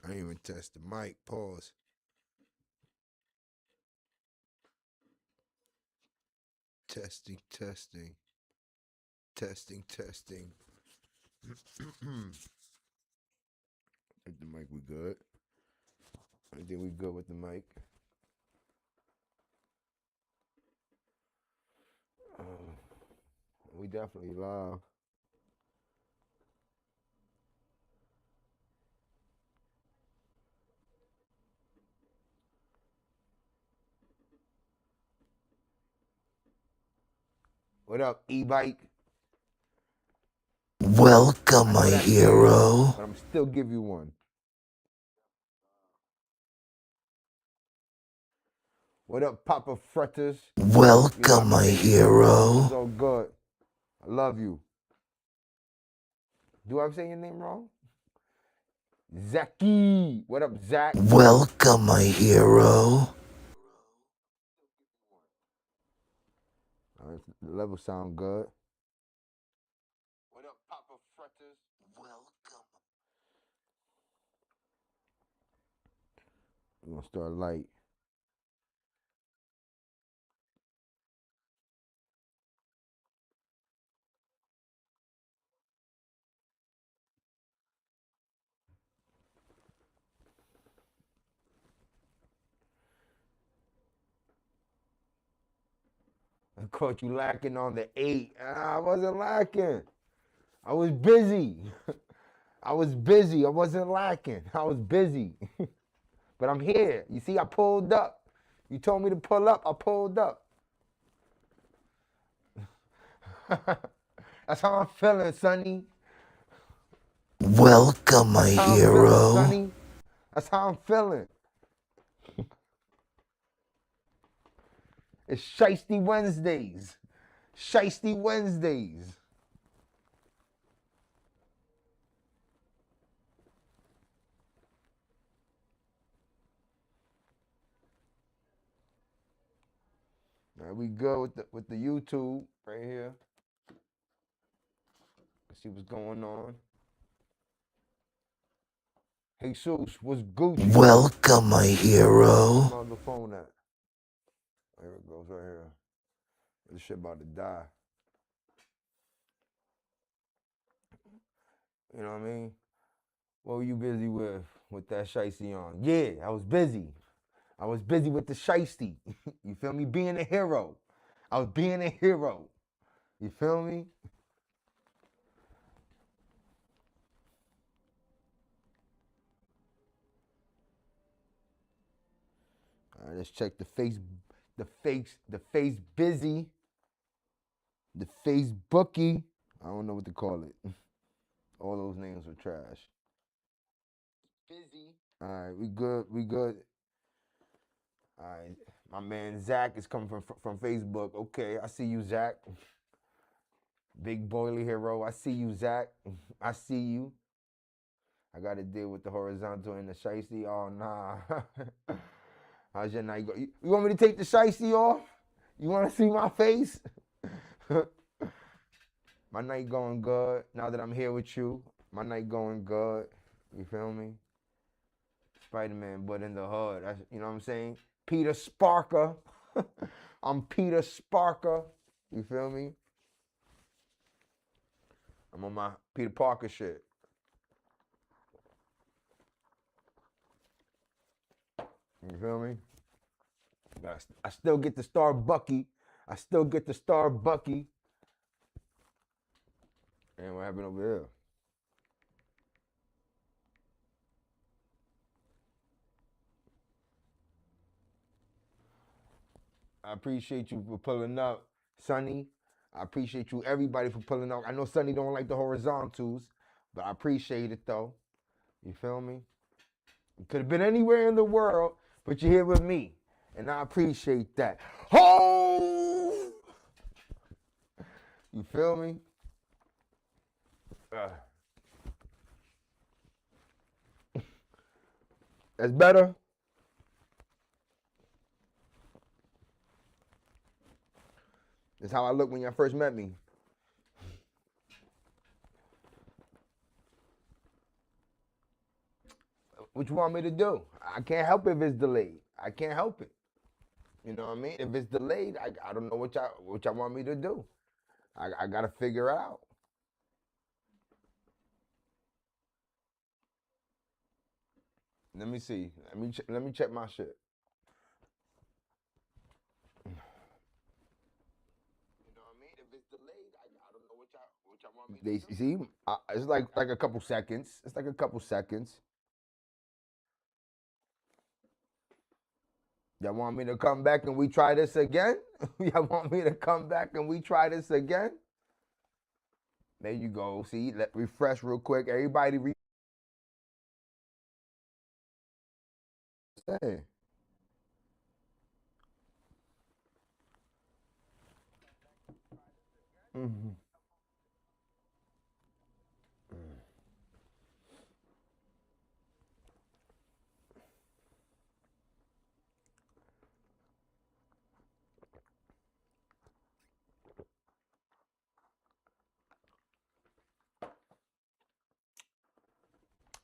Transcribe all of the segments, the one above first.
I didn't even test the mic. Pause. Testing, testing, testing, testing. I think the mic we good. I think we good with the mic. We definitely live. What up, e-bike? Welcome, I my know that's weird, hero. but I'm still give you one. What up, Papa Fretters? You know I Welcome, be my saying your name wrong. It's hero. all good. I love you. Do I say your name wrong? Zaki. What up, Zach? Welcome, my hero. The level sound good. What up, Papa Fretters? Welcome. We're gonna start light. I caught you lacking on the 8. I wasn't lacking. I was busy. I was busy. I wasn't lacking. I was busy. But I'm here. You see, I pulled up. You told me to pull up. I pulled up. That's how I'm feeling, Sonny. Welcome, my That's how I'm feeling, hero. Sonny. That's how I'm feeling. It's Shiesty Wednesdays. Shiesty Wednesdays. Now we go with the YouTube right here. Let's see what's going on. Hey, Jesus, what's Gucci? Welcome, my hero. Where's my other phone at? There it goes, right here. This shit about to die. You know what I mean? What were you busy with that shiesty on? Yeah, I was busy. I was busy with the shiesty. You feel me? Being a hero. I was being a hero. You feel me? All right, let's check the face busy, the face bookie. I don't know what to call it. All those names are trash. Busy. All right, we good. We good. All right, my man Zach is coming from Facebook. Okay, I see you, Zach. Big boily hero. I see you, Zach. I see you. I got to deal with the horizontal and the shiesty. Oh nah. How's your night go? You want me to take the shiesty off? You want to see my face? My night going good. Now that I'm here with you, my night going good. You feel me? Spider-Man, but in the hood. That's, you know what I'm saying? Peter Sparker. I'm Peter Sparker. You feel me? I'm on my Peter Parker shit. You feel me? I still get the star Bucky. I still get the star Bucky. And what happened over here? I appreciate you for pulling up, Sonny. I appreciate you, everybody, for pulling up. I know Sonny don't like the horizontals, but I appreciate it though. You feel me? You could have been anywhere in the world, but you're here with me, and I appreciate that. Oh, you feel me? Uh, that's better. That's how I looked when y'all first met me. What you want me to do? I can't help if it's delayed. I can't help it. You know what I mean? If it's delayed, I don't know what y'all want me to do. I gotta figure it out. Let me see. Let me check my shit. You know what I mean? If it's delayed, I don't know what y'all want me to do. They see, it's like a couple seconds. It's like a couple seconds. Y'all want me to come back and we try this again? Y'all want me to come back and we try this again? There you go. See, let refresh real quick. Everybody say. Mm-hmm.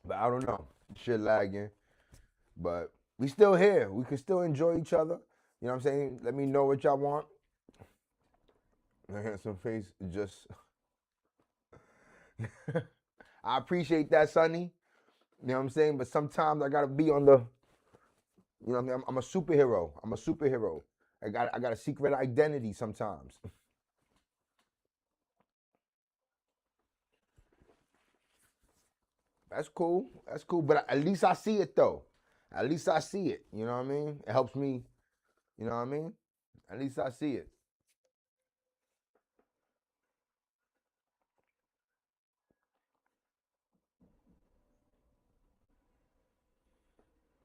But I don't know. Shit lagging. But we still here. We can still enjoy each other. You know what I'm saying? Let me know what y'all want. My handsome face just I appreciate that, Sonny. You know what I'm saying? But sometimes I gotta be on the, you know what I mean? I'm a superhero. I'm a superhero. I got a secret identity sometimes. That's cool. That's cool. But at least I see it though. At least I see it. You know what I mean? It helps me. You know what I mean? At least I see it.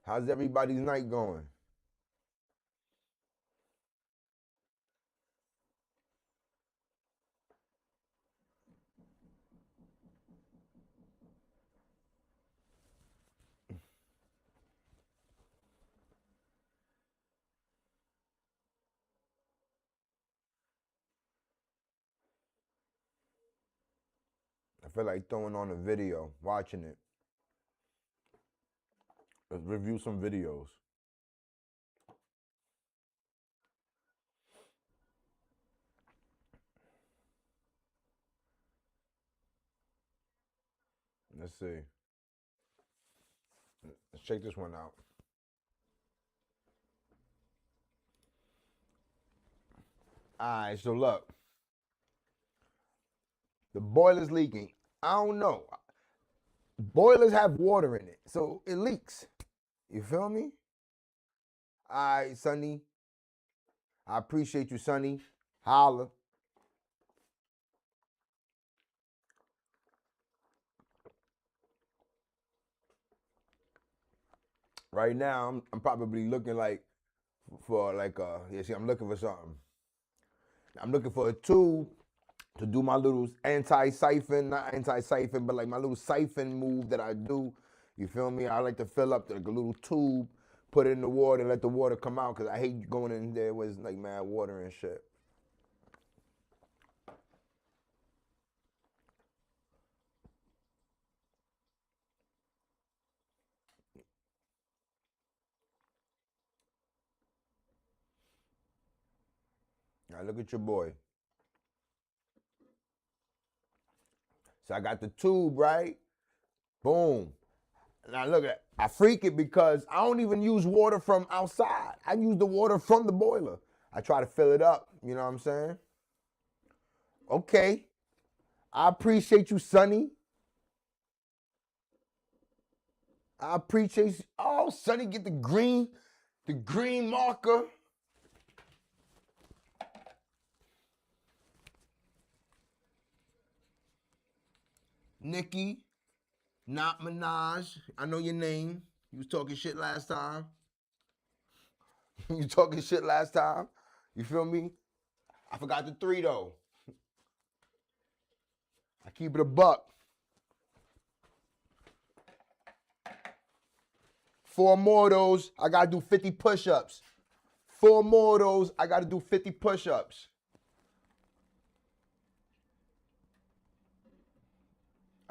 How's everybody's night going? I feel like throwing on a video, watching it. Let's review some videos. Let's see. Let's check this one out. All right, so look, the boiler's leaking. I don't know. Boilers have water in it, so it leaks. You feel me? All right, Sonny. I appreciate you, Sonny. Holla. Right now, I'm probably looking like for like yeah. See, I'm looking for something. I'm looking for a tube to do my little anti-siphon, not anti-siphon, but like my little siphon move that I do. You feel me? I like to fill up like a little tube, put it in the water, and let the water come out because I hate going in there with like mad water and shit. Now look at your boy. So I got the tube, right? Boom. Now look at, I freak it because I don't even use water from outside. I use the water from the boiler. I try to fill it up. You know what I'm saying? Okay. I appreciate you, Sonny. I appreciate you. Oh, Sonny, get the green marker. Nikki, not Minaj. I know your name. You was talking shit last time. You talking shit last time. You feel me? I forgot the three though. I keep it a buck. 4 more of those, I gotta do 50 push-ups. 4 more of those, I gotta do 50 push-ups.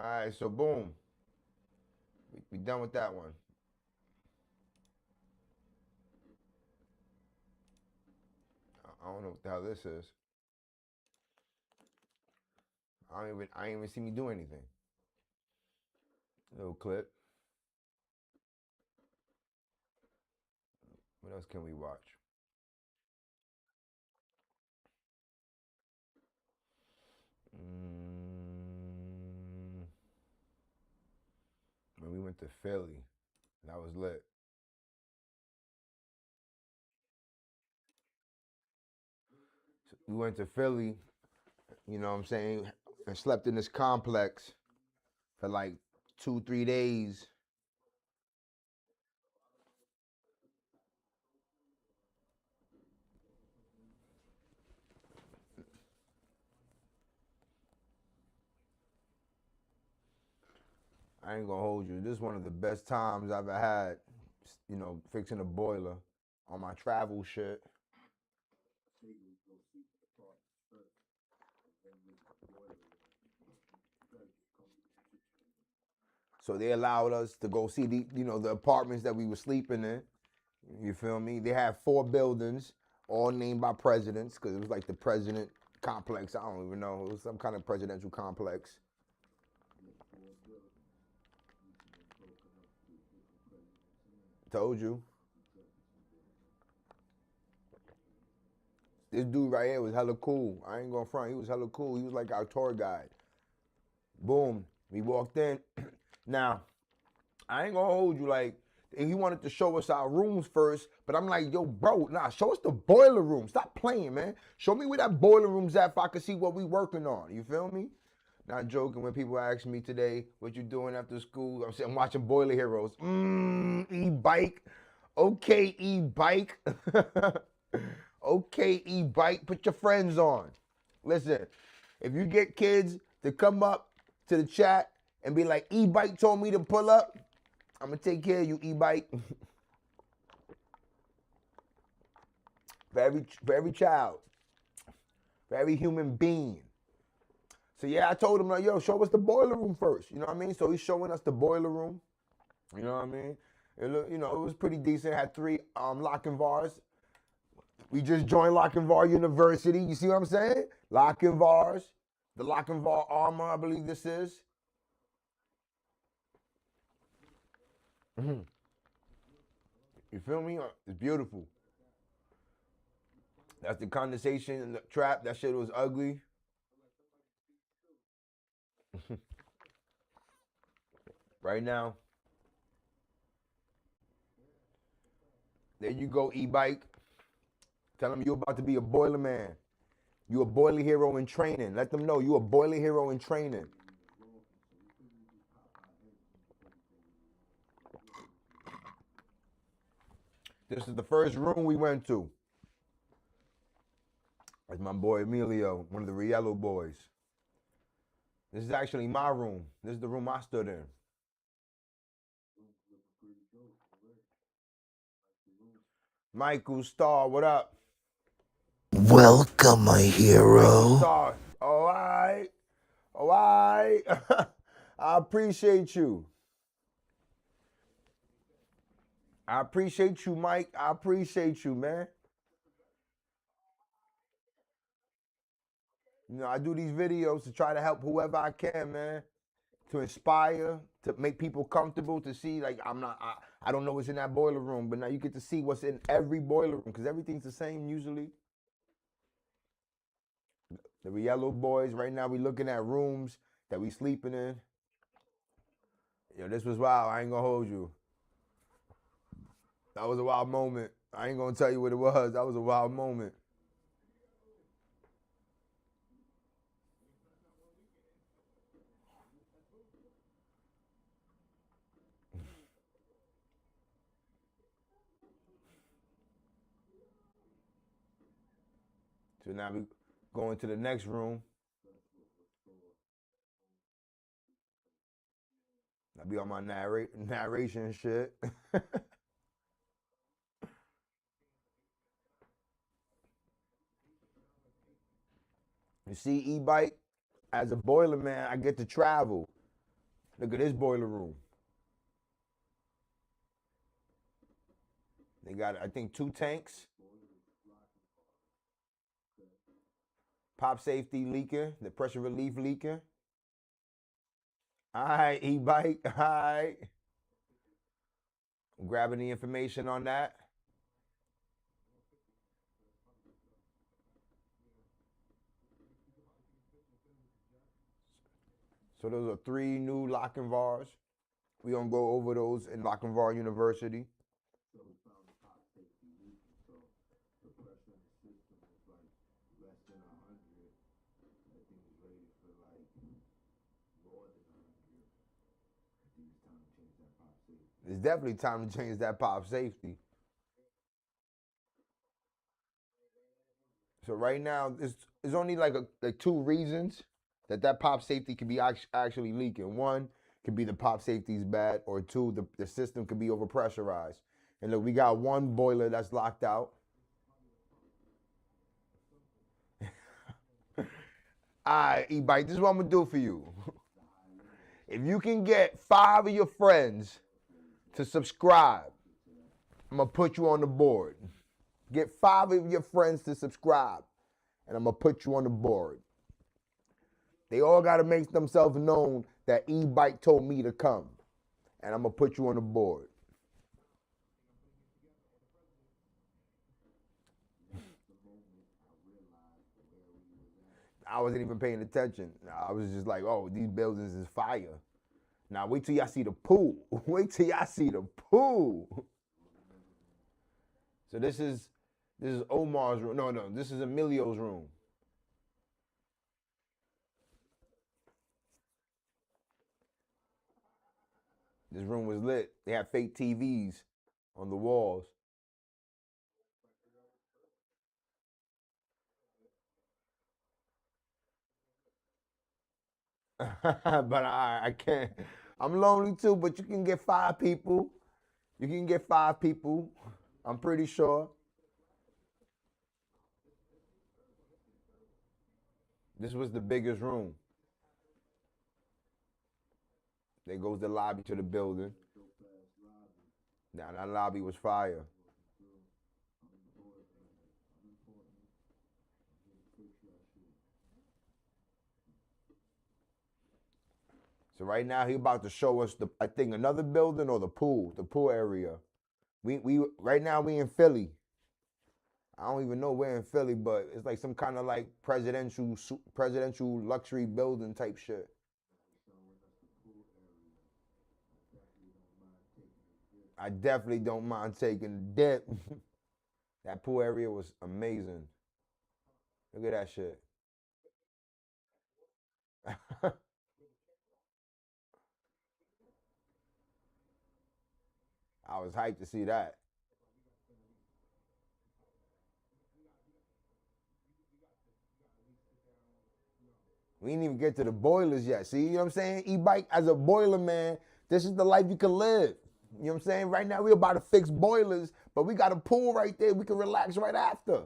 All right, so boom. We done with that one. don't know what the hell this is. I ain't even see me do anything. Little clip. What else can we watch? When we went to Philly, that was lit. So we went to Philly, you know what I'm saying, and slept in this complex for like 2-3 days. I ain't gonna hold you. This is one of the best times I've ever had, you know, fixing a boiler on my travel shit. So they allowed us to go see the apartments that we were sleeping in. You feel me? They had 4 buildings, all named by presidents, because it was like the president complex. I don't even know. It was some kind of presidential complex. Told you. This dude right here was hella cool. I ain't gonna front. He was hella cool. He was like our tour guide. Boom. We walked in. Now, I ain't gonna hold you, like, he wanted to show us our rooms first, but I'm like, yo, bro, nah, show us the boiler room. Stop playing, man. Show me where that boiler room's at if I can see what we working on. You feel me? Not joking. When people ask me today, what you doing after school? I'm saying I'm watching Boiler Heroes. E-bike. Okay, e-bike. Okay, e-bike. Put your friends on. Listen, if you get kids to come up to the chat and be like, e-bike told me to pull up, I'm going to take care of you, e-bike. for every child, for every human being. So yeah, I told him, like, yo, show us the boiler room first. You know what I mean? So he's showing us the boiler room. You know what I mean? It was pretty decent. It had 3 Lochinvars. We just joined Lochinvar University. You see what I'm saying? Lochinvars. The Lochinvar Armor, I believe this is. You feel me? It's beautiful. That's the condensation in the trap. That shit was ugly. Right now. There you go, e-bike. Tell them you're about to be a boiler man. You a boiler hero in training. Let them know you a boiler hero in training. This is the first room we went to. That's my boy Emilio, one of the Riello boys. This is actually my room. This is the room I stood in. Michael Starr, what up? Welcome, my Michael hero. Starr. All right. All right. I appreciate you. I appreciate you, Mike. I appreciate you, man. You know, I do these videos to try to help whoever I can, man. To inspire, to make people comfortable, to see, like, I don't know what's in that boiler room, but now you get to see what's in every boiler room, because everything's the same usually. The Riello boys, right now we looking at rooms that we sleeping in. Yo, this was wild. I ain't gonna hold you. That was a wild moment. I ain't gonna tell you what it was. That was a wild moment. So now we going to the next room. I be on my narration shit. You see, e-bike, as a boiler man, I get to travel. Look at this boiler room. They got, I think, 2 tanks. Pop safety leaking, the pressure relief leaking. All right, e-bike. All right. Grabbing the information on that. So those are 3 new Lochinvars. We're going to go over those in Lochinvar University. It's definitely time to change that pop safety. So right now, it's only like 2 reasons that pop safety can be actually leaking. One could be the pop safety's bad, or 2, the system could be overpressurized. And look, we got 1 boiler that's locked out. All right, E-Bike, this is what I'm gonna do for you. If you can get 5 of your friends to subscribe, I'm gonna put you on the board. Get 5 of your friends to subscribe, and I'm gonna put you on the board. They all gotta make themselves known that E-Bike told me to come, and I'm gonna put you on the board. I wasn't even paying attention. I was just like, oh, these buildings is fire. Now wait till y'all see the pool. Wait till y'all see the pool. So this is Omar's room. No, this is Emilio's room. This room was lit. They had fake TVs on the walls. But I can't. I'm lonely too, but you can get 5 people. You can get 5 people. I'm pretty sure. This was the biggest room. There goes the lobby to the building. Now that lobby was fire. So right now he about to show us I think another building or the pool area. We right now we in Philly. I don't even know where in Philly, but it's like some kind of like presidential luxury building type shit. I definitely don't mind taking a dip. That pool area was amazing. Look at that shit. I was hyped to see that. We didn't even get to the boilers yet. See, you know what I'm saying? E-Bike, as a boiler man, this is the life you can live. You know what I'm saying? Right now, we're about to fix boilers, but we got a pool right there. We can relax right after.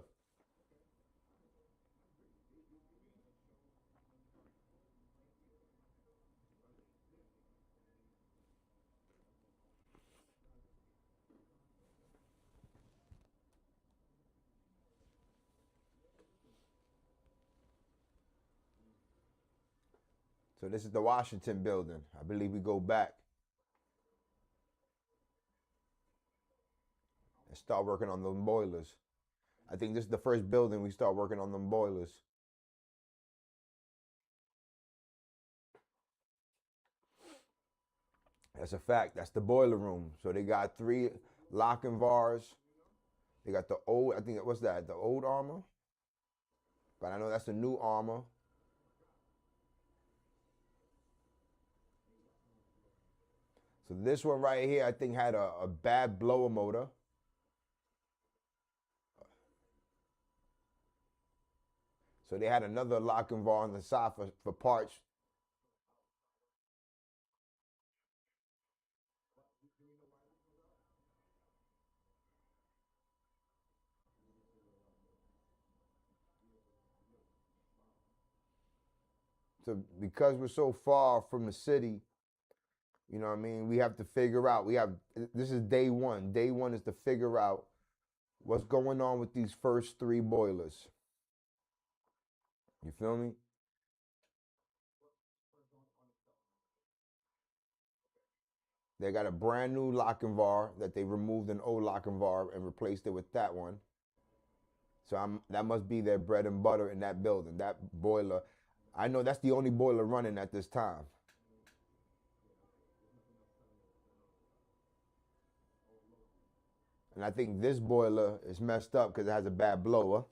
So this is the Washington building. I believe we go back and start working on them boilers. I think this is the first building we start working on them boilers. That's a fact. That's the boiler room. So they got 3 Lochinvars. They got the old, I think, what's that? The old armor? But I know that's the new armor. So this one right here, I think, had a bad blower motor. So they had another Lochinvar on the side for parts. So because we're so far from the city, you know what I mean, we have to figure out. This is day 1. Day 1 is to figure out what's going on with these first 3 boilers. You feel me? They got a brand new Lochinvar that they removed an old Lochinvar and replaced it with that one. So that must be their bread and butter in that building. That boiler, I know that's the only boiler running at this time. And I think this boiler is messed up because it has a bad blower.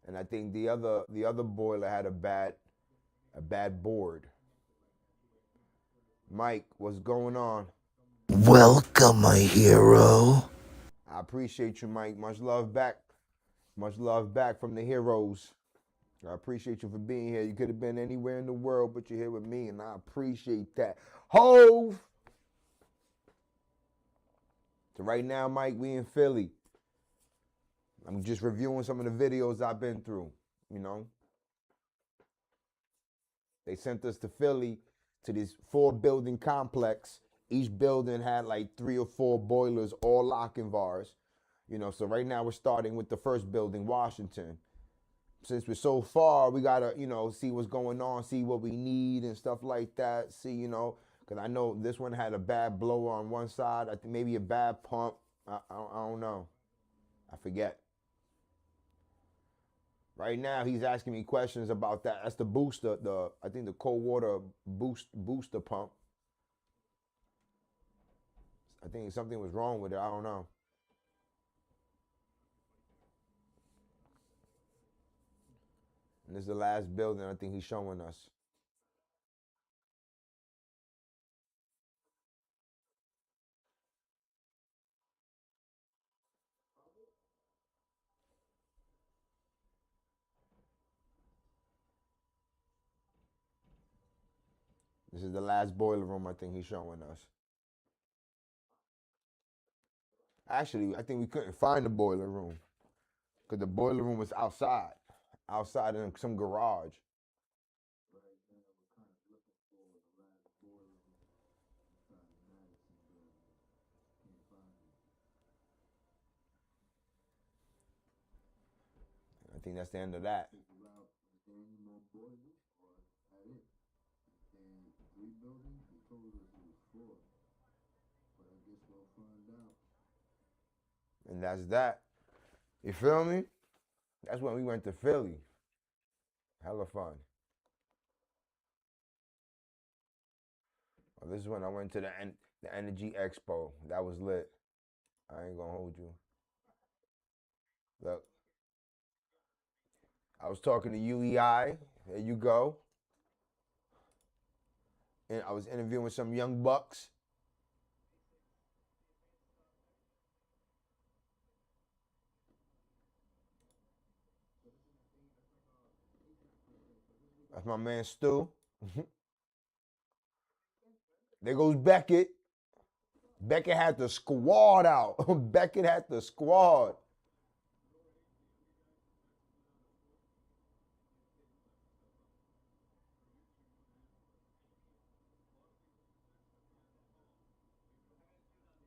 And I think the other boiler had a bad board. Mike, what's going on? Welcome, my hero. I appreciate you, Mike. Much love back. Much love back from the heroes. I appreciate you for being here. You could have been anywhere in the world, but you're here with me, and I appreciate that. Hove! So right now, Mike, we in Philly. I'm just reviewing some of the videos I've been through, you know. They sent us to Philly to this 4-building complex. Each building had like 3 or 4 boilers, all Lochinvars. You know, so right now we're starting with the first building, Washington. Since we're so far, we gotta, you know, see what's going on, see what we need and stuff like that. See, you know, because I know this one had a bad blower on one side. I think maybe a bad pump. I don't know. I forget. Right now, he's asking me questions about that. That's the booster, I think the cold water booster pump. I think something was wrong with it. I don't know. And this is the last building I think he's showing us. This is the last boiler room I think he's showing us. Actually, I think we couldn't find the boiler room because the boiler room was outside in some garage. I think that's the end of that. And that's that. You feel me? That's when we went to Philly. Hella fun. Well, this is when I went to the Energy Expo. That was lit. I ain't gonna hold you. Look, I was talking to UEI. There you go. And I was interviewing some young bucks. That's my man Stu. There goes Beckett. Beckett had the squad out. Beckett had the squad.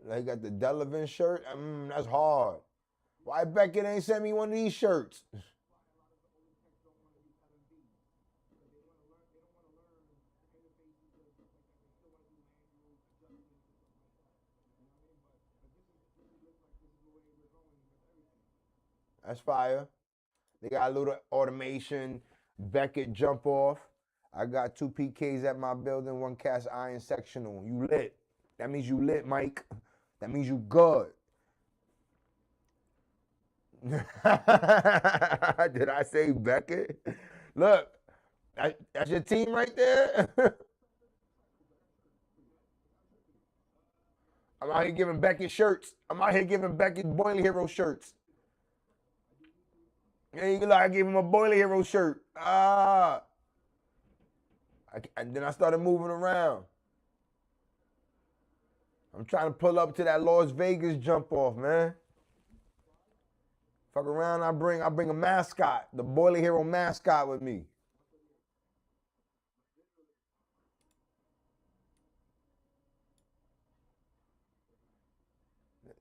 They got the Delavan shirt. That's hard. Why Beckett ain't sent me one of these shirts? That's fire. They got a little automation. Beckett jump off. I got 2 PKs at my building, 1 cast iron sectional. You lit. That means you lit, Mike. That means you good. Did I say Beckett? Look, that's your team right there. I'm out here giving Beckett shirts. I'm out here giving Beckett Boiler Hero shirts. Yeah, you like I gave him a Boiler Hero shirt. And then I started moving around. I'm trying to pull up to that Las Vegas jump off, man. Fuck around, I bring a mascot, the Boiler Hero mascot with me.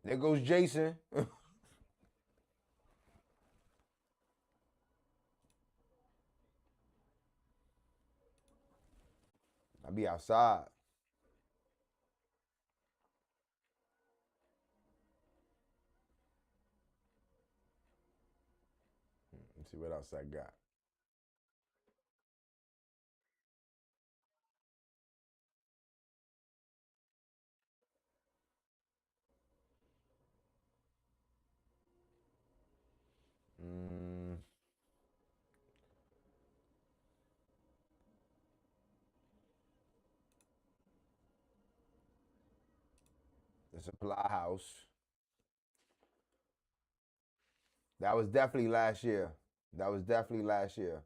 There goes Jason. I be outside. Let's see what else I got. Mm, the supply house. That was definitely last year. That was definitely last year.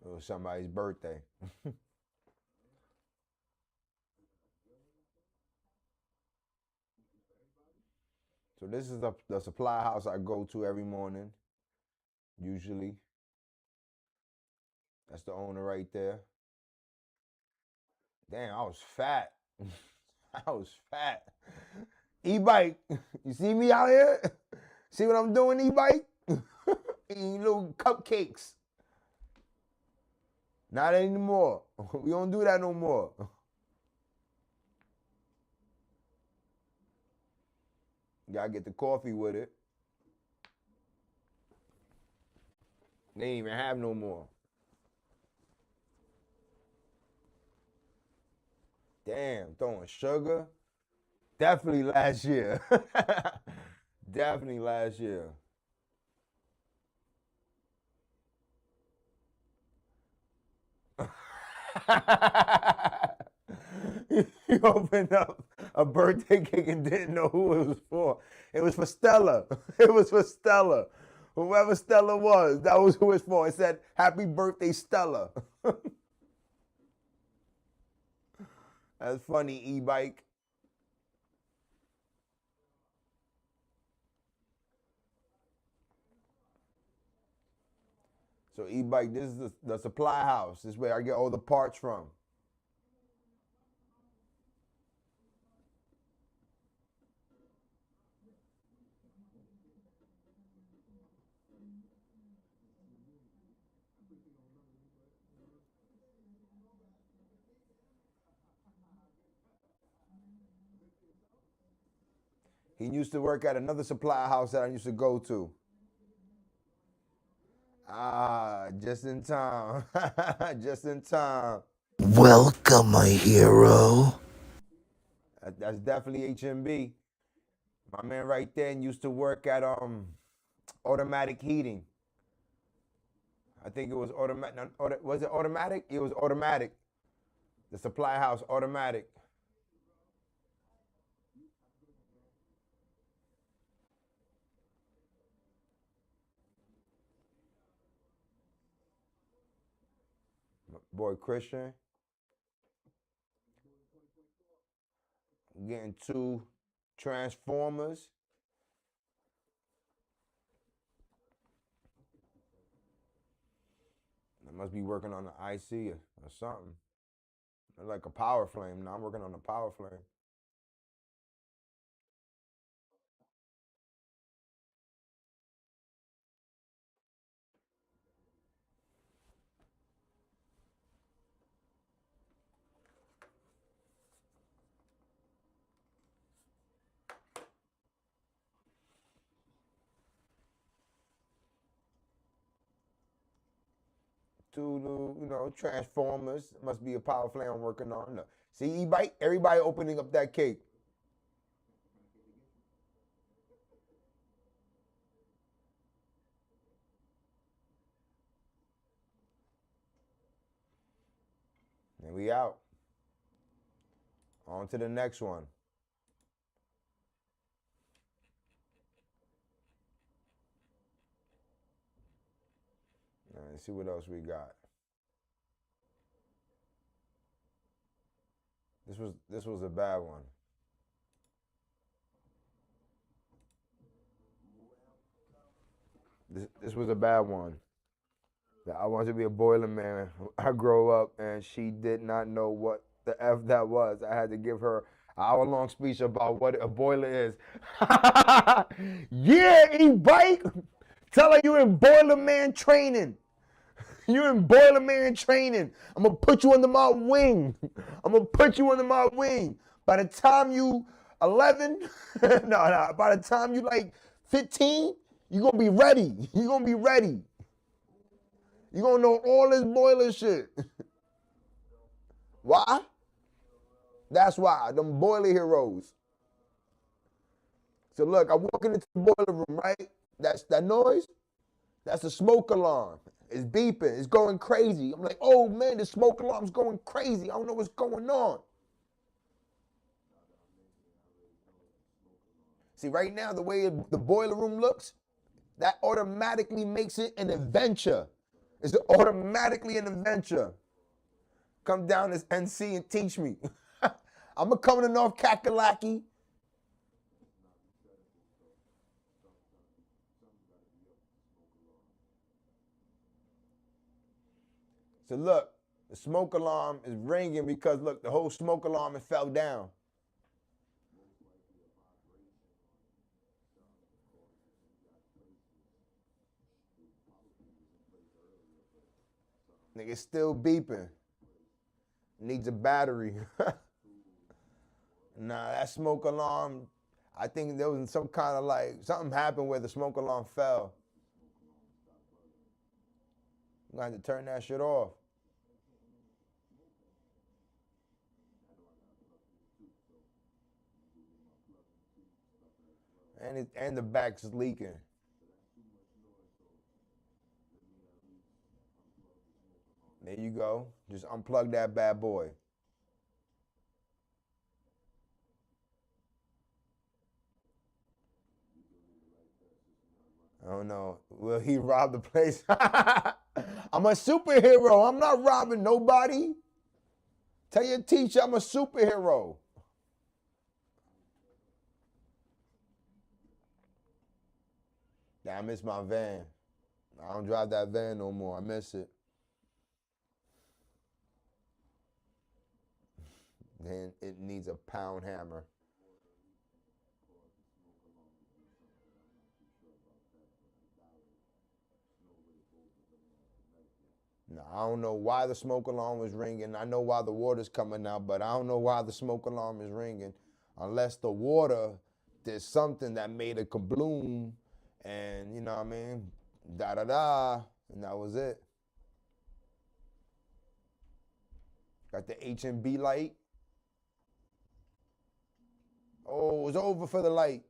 It was somebody's birthday. So this is the supply house I go to every morning, usually. That's the owner right there. Damn, I was fat. I was fat. E-bike, you see me out here? See what I'm doing, e-bike? Eating little cupcakes. Not anymore. We don't do that no more. Gotta get the coffee with it. They ain't even have no more. Damn, throwing sugar. Definitely last year. Definitely last year. You opened up a birthday cake and didn't know who it was for. It was for Stella. It was for Stella. Whoever Stella was, that was who it's for. It said, "Happy birthday, Stella." That's funny, e-bike. So e-bike, this is the supply house. This is where I get all the parts from. He used to work at another supply house that I used to go to. Ah, just in time. Just in time. Welcome, my hero. That's definitely HMB. My man right there used to work at automatic heating. I think it was automatic. Was it automatic? It was automatic. The supply house automatic. Boy Christian getting two transformers. I must be working on the IC or something. Like a power flame. Now I'm working on the power flame. Two new, transformers. Must be a power flame I'm working on. Look. See, e-bike, everybody opening up that cake. And we out. On to the next one. All right, let's see what else we got. This was a bad one. This was a bad one. I wanted to be a boiler man. I grow up and she did not know what the F that was. I had to give her an hour-long speech about what a boiler is. Yeah, e-bike. Tell her you in boiler man training. You in boiler man training. I'm gonna put you under my wing. I'm gonna put you under my wing. By the time you 11, no. By the time you like 15, you gonna be ready. You gonna be ready. You gonna know all this boiler shit. Why? That's why. Them boiler heroes. So look, I'm walking into the boiler room, right? That's that noise. That's the smoke alarm. It's beeping. It's going crazy. I'm like, oh man, the smoke alarm's going crazy. I don't know what's going on. See, right now, the way the boiler room looks, that automatically makes it an adventure. It's automatically an adventure. Come down to NC and teach me. I'm going to come to North Kakalaki. So look, the smoke alarm is ringing because look, the whole smoke alarm has fell down. Nigga, still beeping. Needs a battery. Nah, that smoke alarm, I think there was some kind of like, something happened where the smoke alarm fell. I'm going to have to turn that shit off. And the back's leaking. There you go. Just unplug that bad boy. I don't know. Will he rob the place? I'm a superhero. I'm not robbing nobody. Tell your teacher I'm a superhero. Yeah, I miss my van. I don't drive that van no more. I miss it. Then it needs a pound hammer. Now, I don't know why the smoke alarm was ringing. I know why the water's coming out, but I don't know why the smoke alarm is ringing. Unless the water did something that made it kabloom and, you know what I mean, da-da-da, and that was it. Got the H&B light. Oh, it's over for the light.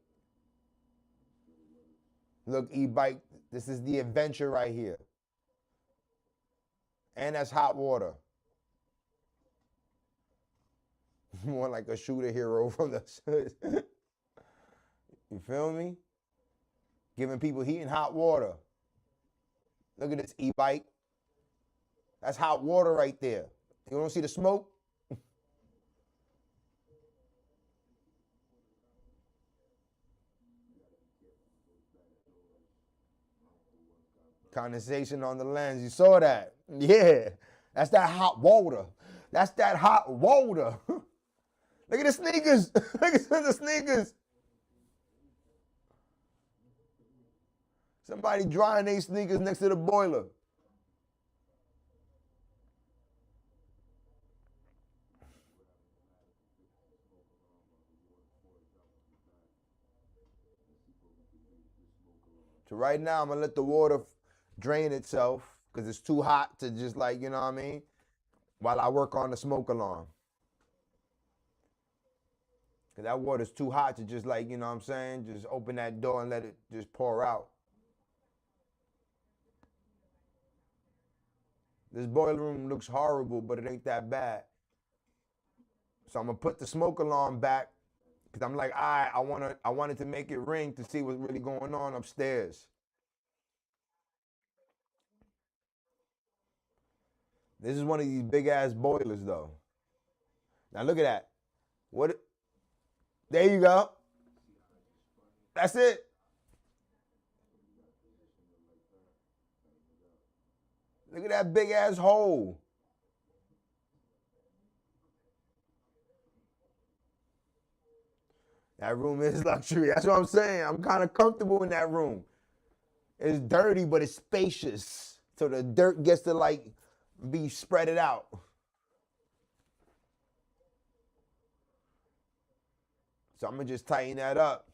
Look, e-bike, this is the adventure right here. And that's hot water. More like a shooter hero from the You feel me? Giving people heat and hot water. Look at this e-bike. That's hot water right there. You don't see the smoke? Condensation on the lens. You saw that? Yeah. That's that hot water. That's that hot water. Look at the sneakers. Look at the sneakers. Somebody drying their sneakers next to the boiler. So right now, I'm going to let the water drain itself because it's too hot to just like, you know what I mean, while I work on the smoke alarm. Because that water's too hot to just like, you know what I'm saying, just open that door and let it just pour out. This boiler room looks horrible, but it ain't that bad. So I'm going to put the smoke alarm back because I'm like, I wanted to make it ring to see what's really going on upstairs. This is one of these big ass boilers though. Now look at that. What? There you go. That's it. Look at that big ass hole. That room is luxury. That's what I'm saying. I'm kind of comfortable in that room. It's dirty, but it's spacious. So the dirt gets to like be spread it out. So I'm gonna just tighten that up.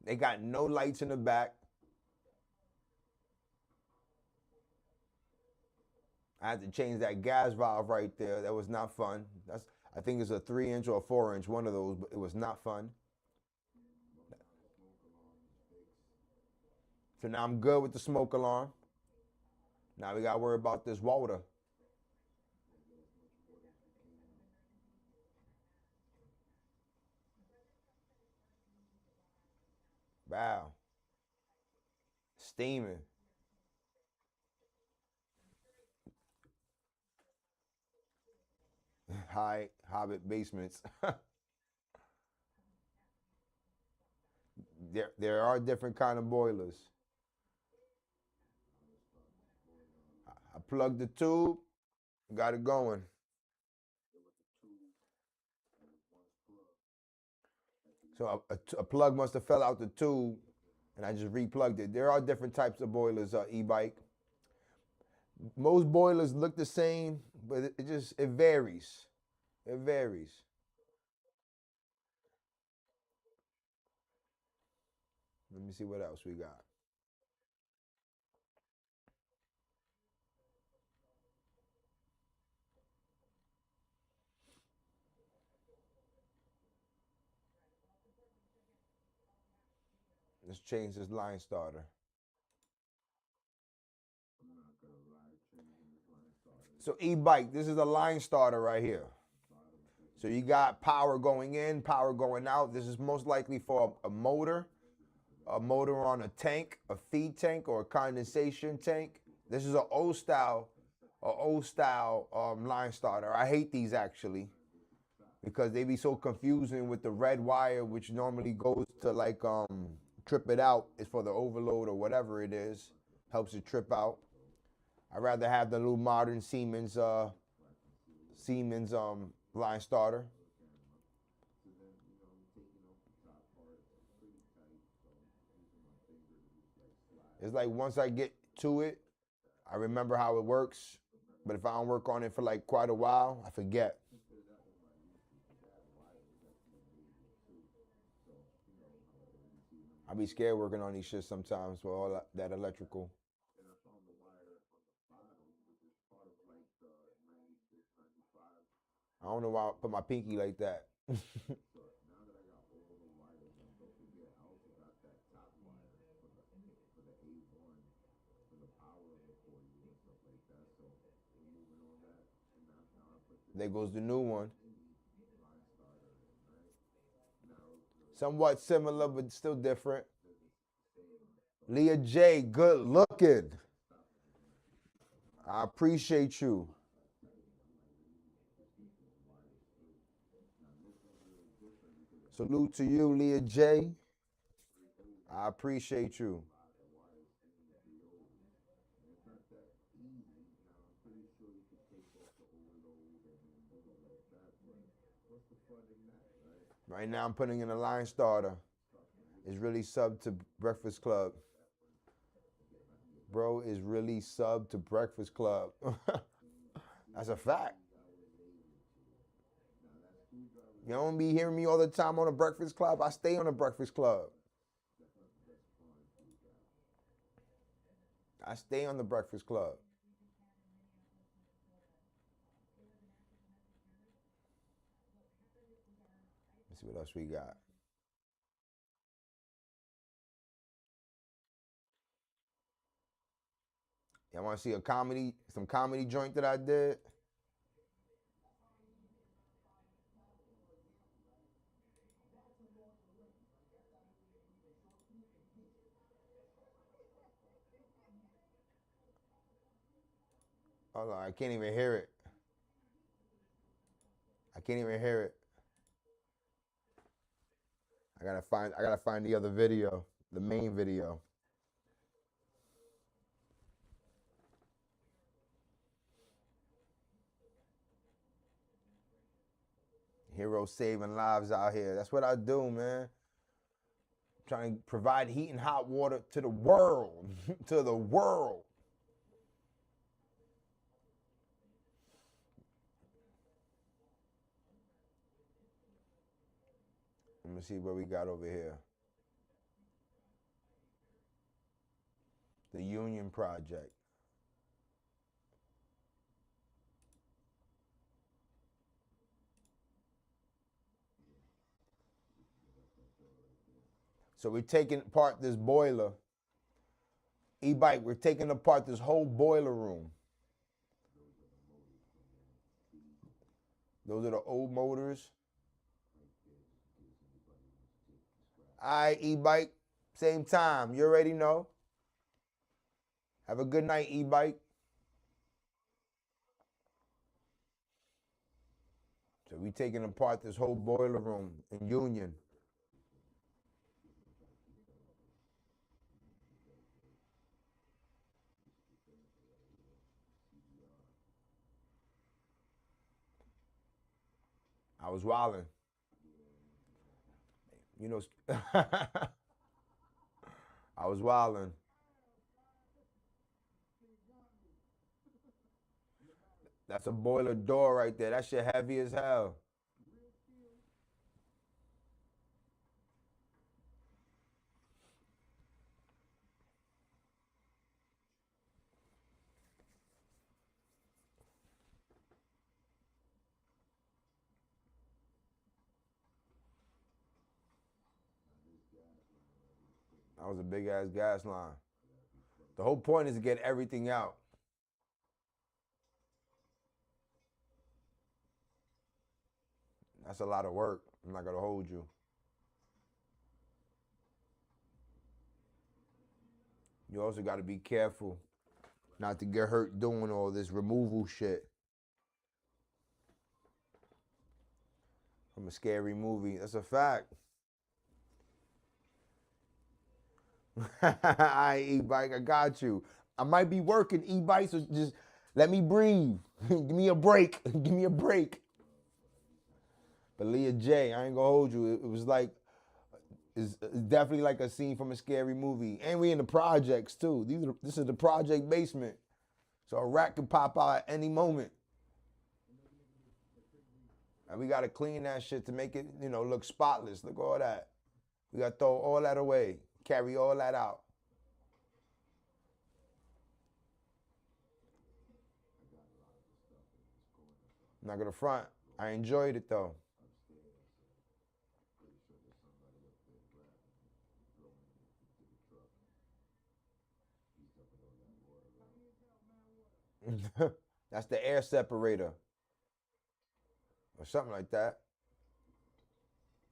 They got no lights in the back. I had to change that gas valve right there. That was not fun. I think it's a 3-inch or a 4-inch, one of those, but it was not fun. So now I'm good with the smoke alarm. Now we gotta worry about this water. Wow. Steaming. High Hobbit basements. there are different kind of boilers. I plugged the tube, got it going. So a plug must have fell out the tube, and I just replugged it. There are different types of boilers, e-bike. Most boilers look the same, but it varies. It varies. Let me see what else we got. Let's change this line starter. So e-bike, this is a line starter right here. So you got power going in, power going out. This is most likely for a motor on a tank, a feed tank, or a condensation tank. This is an old style line starter. I hate these actually because they be so confusing with the red wire, which normally goes to like trip it out. It's for the overload or whatever it is. Helps it trip out. I'd rather have the little modern Siemens line starter. It's like once I get to it, I remember how it works. But if I don't work on it for like quite a while, I forget. I be scared working on these shit sometimes for all that electrical. I don't know why I put my pinky like that. There goes the new one. Somewhat similar, but still different. Leah J, good looking. I appreciate you. Salute to you, Leah J. I appreciate you. Right now I'm putting in a line starter. It's really sub to Breakfast Club. Bro is really sub to Breakfast Club. That's a fact. You don't be hearing me all the time on the Breakfast Club. I stay on the Breakfast Club. I stay on the Breakfast Club. Let's see what else we got. Y'all want to see some comedy joint that I did? Hold on, I can't even hear it. I can't even hear it. I gotta find the other video, the main video. Hero saving lives out here. That's what I do, man. Trying to provide heat and hot water to the world. To the world. Let me see what we got over here. The Union Project. So we're taking apart this boiler. E-bike, we're taking apart this whole boiler room. Those are the old motors. All right, E-bike, same time. You already know. Have a good night, E-bike. So we taking apart this whole boiler room in Union. I was wilding. You know, I was wilding. That's a boiler door right there. That shit heavy as hell. That was a big ass gas line. The whole point is to get everything out. That's a lot of work. I'm not gonna hold you. You also got to be careful not to get hurt doing all this removal shit. From a scary movie. That's a fact. Alright, E-bike, I got you. I might be working, E-bike, so just let me breathe. Give me a break. Give me a break. But Leah J, I ain't gonna hold you. It was like, it's definitely like a scene from a scary movie. And we in the projects too. This is the project basement. So a rat could pop out at any moment. And we gotta clean that shit to make it, look spotless. Look at all that. We gotta throw all that away. Carry all that out. I'm not gonna front. I enjoyed it though. That's the air separator. Or something like that.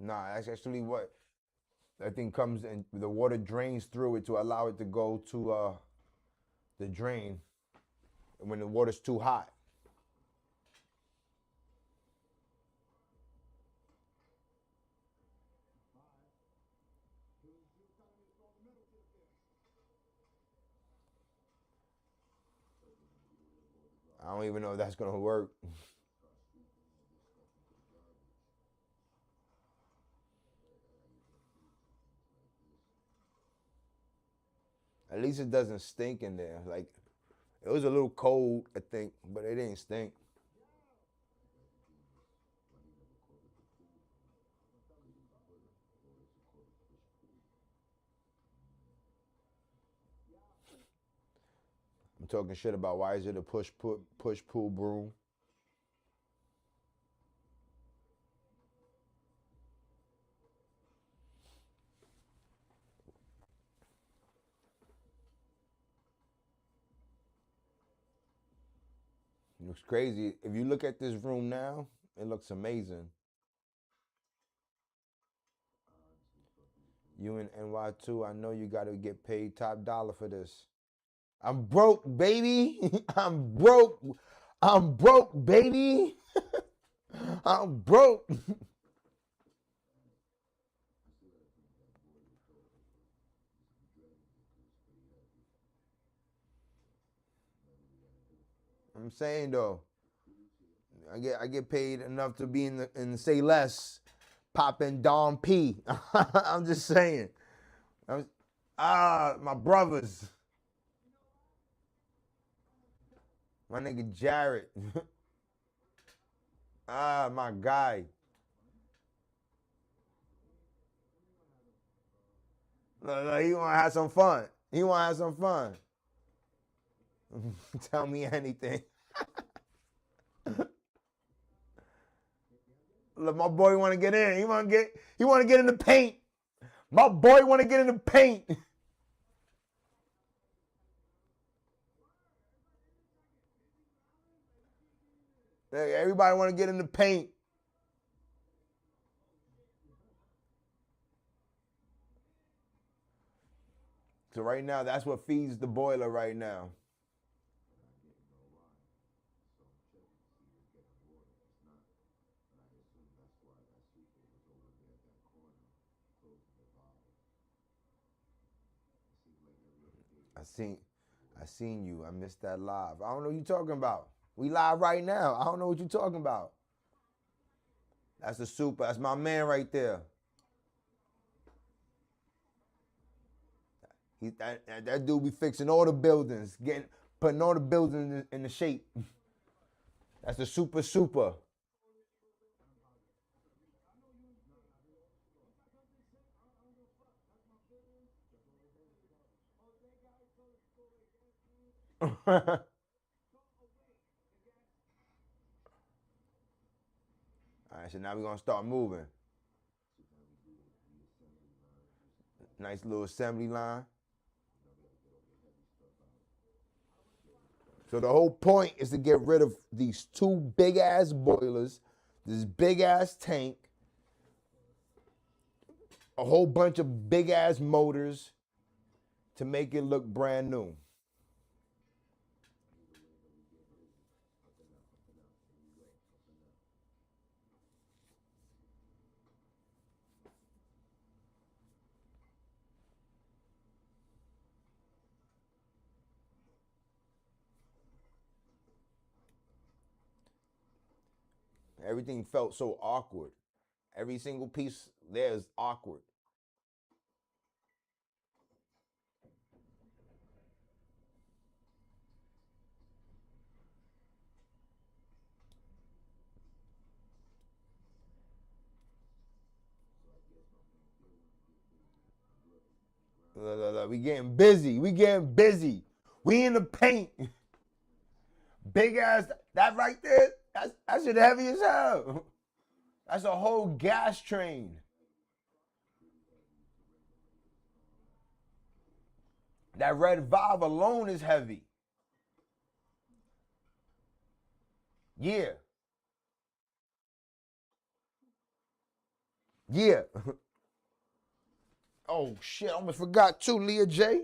Nah, that's actually what that thing comes and the water drains through it to allow it to go to the drain when the water's too hot. I don't even know if that's gonna work. At least it doesn't stink in there. Like, it was a little cold, I think, but it didn't stink. I'm talking shit about why is it a push pull broom? It looks crazy. If you look at this room now, it looks amazing. You in NY2, I know you got to get paid top dollar for this. I'm broke, baby. I'm broke. I'm broke, baby. I'm broke. I'm saying though, I get paid enough to be in Say Less, popping Dom P. I'm just saying. My brothers. My nigga Jared. My guy. Look, he wanna have some fun. He wanna have some fun. Tell me anything. Look, my boy wanna get in. He wanna get in the paint. My boy wanna get in the paint. Everybody wanna get in the paint. So right now, that's what feeds the boiler right now. I seen you. I missed that live. I don't know what you talking about. We live right now. I don't know what you talking about. That's the super. That's my man right there. That dude be fixing all the buildings, putting all the buildings in the shape. That's the super. All right, so now we're gonna start moving. Nice little assembly line. So the whole point is to get rid of these two big ass boilers, this big ass tank, a whole bunch of big ass motors to make it look brand new. Everything felt so awkward. Every single piece there is awkward. Look, we getting busy. We getting busy. We in the paint. Big ass, that right there, that shit heavy as hell. That's a whole gas train. That red valve alone is heavy. Yeah. Yeah. Oh shit, I almost forgot too, Leah J.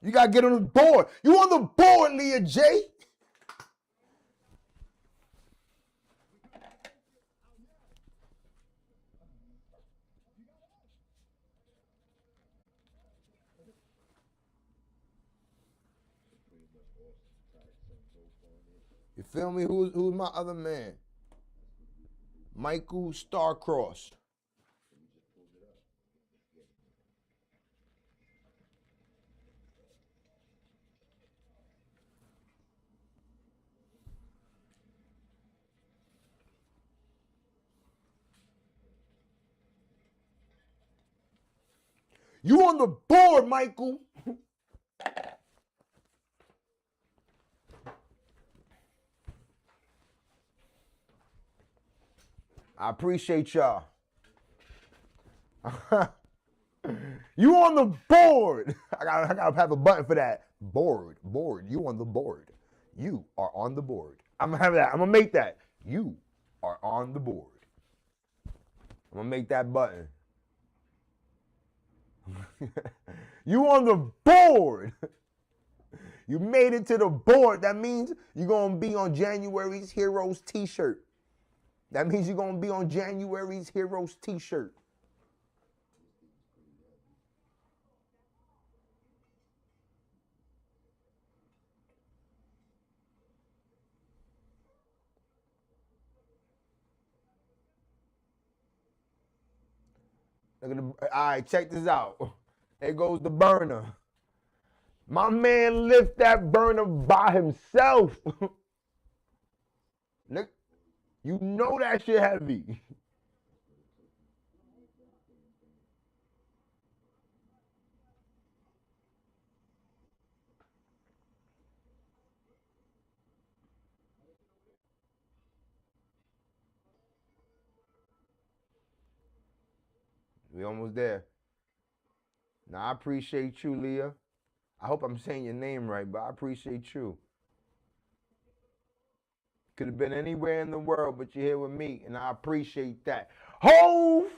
You gotta get on the board. You on the board, Leah J. You feel me? Who's my other man? Michael Starcross. You on the board, Michael. I appreciate y'all. You on the board. I gotta have a button for that. Board. You on the board. You are on the board. I'm gonna have that. I'm gonna make that. You are on the board. I'm gonna make that button. You on the board. You made it to the board. That means you're gonna be on January's Heroes t-shirt. That means you're gonna be on January's Heroes t-shirt. Look at the, all right, check this out. There goes the burner. My man lift that burner by himself. Look, you know that shit heavy. We almost there. Now I appreciate you, Leah. I hope I'm saying your name right, but I appreciate you. Could have been anywhere in the world, but you're here with me, and I appreciate that. Hove!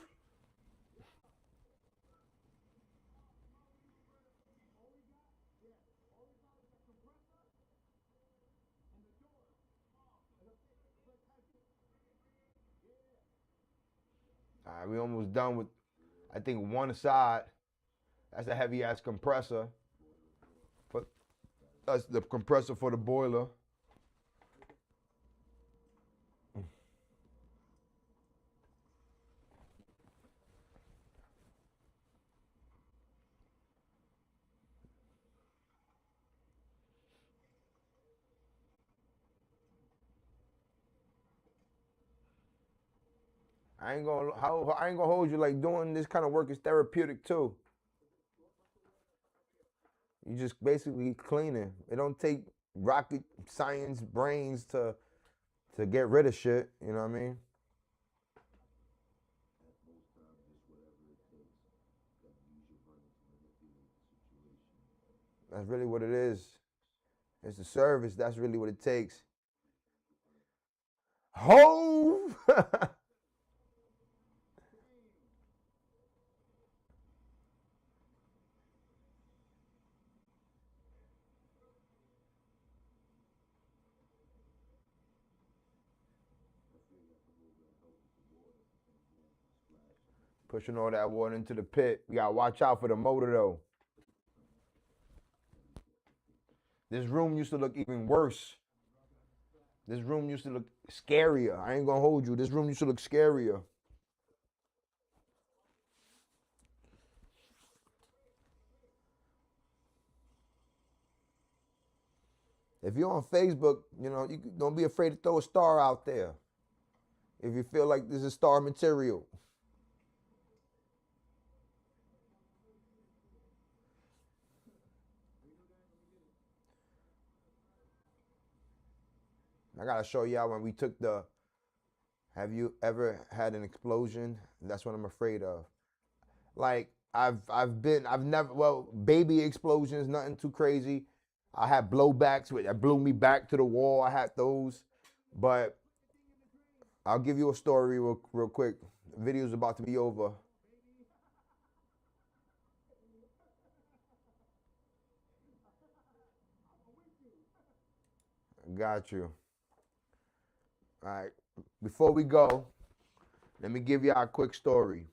All right, we almost done with, I think, one side. That's a heavy ass compressor. But that's the compressor for the boiler. I ain't gonna hold you. Like, doing this kind of work is therapeutic too. You just basically cleaning. It don't take rocket science brains to get rid of shit. You know what I mean? That's really what it is. It's a service. That's really what it takes. Hove! Pushing all that water into the pit. We gotta watch out for the motor though. This room used to look even worse. This room used to look scarier. I ain't gonna hold you. This room used to look scarier. If you're on Facebook, you don't be afraid to throw a star out there. If you feel like this is star material. I gotta show y'all when we took the. Have you ever had an explosion? That's what I'm afraid of. Like I've never, well, baby explosions, nothing too crazy. I had blowbacks that blew me back to the wall. I had those, but I'll give you a story real quick. The video's about to be over. Got you. All right. Before we go, let me give y'all a quick story.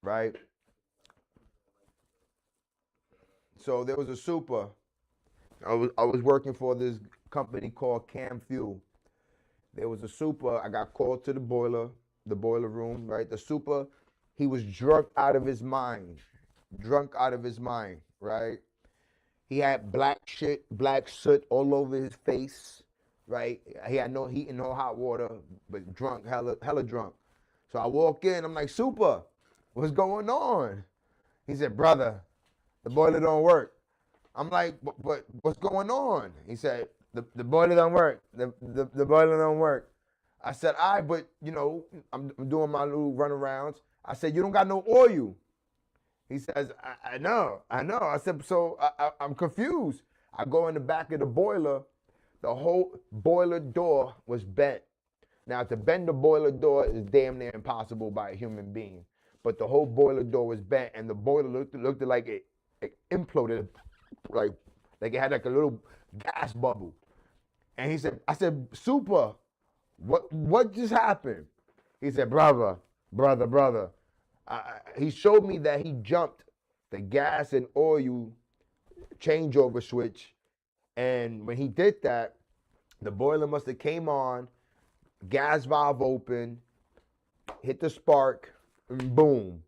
Right. So there was a super. I was working for this company called Cam Fuel. There was a super. I got called to the boiler room. Right. The super, he was drunk out of his mind. Drunk out of his mind. Right. He had black soot all over his face, right? He had no heat and no hot water, but drunk, hella drunk. So I walk in, I'm like, Super, what's going on? He said, brother, the boiler don't work. I'm like, but what's going on? He said, the boiler don't work. The boiler don't work. I said, all right, but I'm doing my little runarounds. I said, you don't got no oil. He says, I know. I said, so I'm confused. I go in the back of the boiler. The whole boiler door was bent. Now, to bend the boiler door is damn near impossible by a human being. But the whole boiler door was bent, and the boiler looked like it imploded, like it had like a little gas bubble. And I said, Super, what just happened? He said, brother. He showed me that he jumped the gas and oil changeover switch, and when he did that, the boiler must have came on, gas valve open, hit the spark, and boom.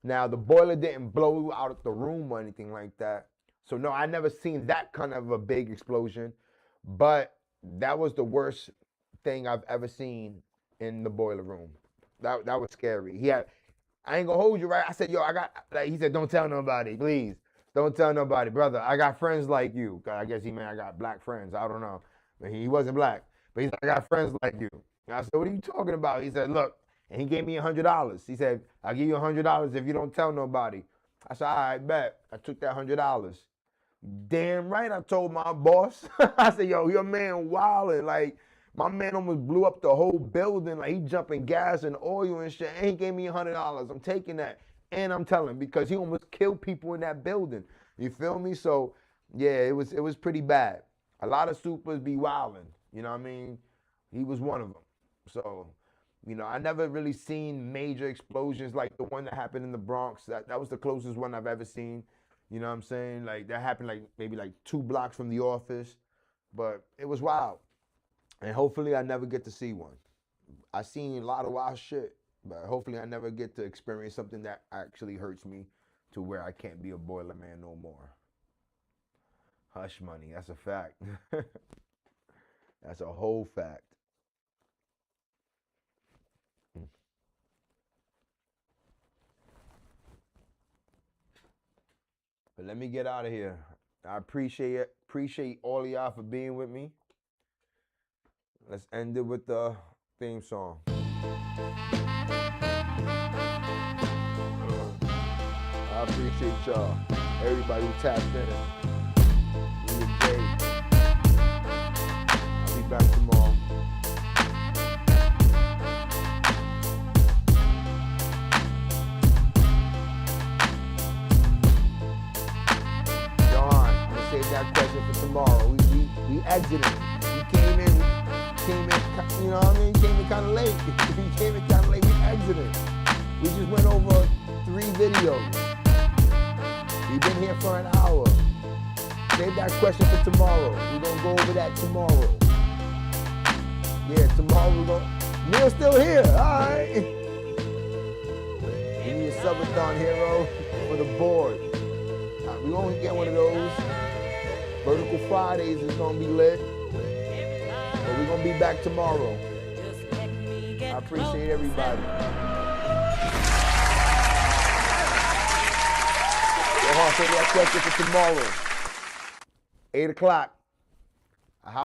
Now, the boiler didn't blow out of the room or anything like that. So, no, I never seen that kind of a big explosion. But that was the worst thing I've ever seen in the boiler room. That was scary. I ain't gonna hold you, right? I said, yo, he said, don't tell nobody, please. Don't tell nobody, brother. I got friends like you. I guess he meant I got black friends. I don't know. But he wasn't black. But he said, I got friends like you. And I said, what are you talking about? He said, look, and he gave me $100. He said, I'll give you $100 if you don't tell nobody. I said, all right, bet. I took that $100. Damn right, I told my boss. I said, yo, your man wildin'. Like, my man almost blew up the whole building. Like, he jumping gas and oil and shit. And he gave me $100. I'm taking that. And I'm telling, because he almost killed people in that building. You feel me? So, yeah, it was pretty bad. A lot of supers be wildin'. You know what I mean? He was one of them. So, you know, I never really seen major explosions like the one that happened in the Bronx. That was the closest one I've ever seen. You know what I'm saying? Like, that happened like maybe like 2 blocks from the office. But it was wild. And hopefully I never get to see one. I seen a lot of wild shit, but hopefully I never get to experience something that actually hurts me to where I can't be a boiler man no more. Hush money, that's a fact. That's a whole fact. But let me get out of here. I appreciate all of y'all for being with me. Let's end it with the theme song. I appreciate y'all. Everybody who tapped in. Be great. I'll be back tomorrow. Save that question for tomorrow. We exited. We came in, you know what I mean? Came in kind of late. We came in kind of late. We exited. We just went over 3 videos. We've been here for an hour. Save that question for tomorrow. We're gonna go over that tomorrow. Yeah, tomorrow we're gonna. Neil's still here. All right. We need a subathon hero for the board. We're gonna get one of those. Vertical Fridays is gonna be lit. But we're gonna be back tomorrow. I appreciate everybody. Save that question for tomorrow. 8 o'clock.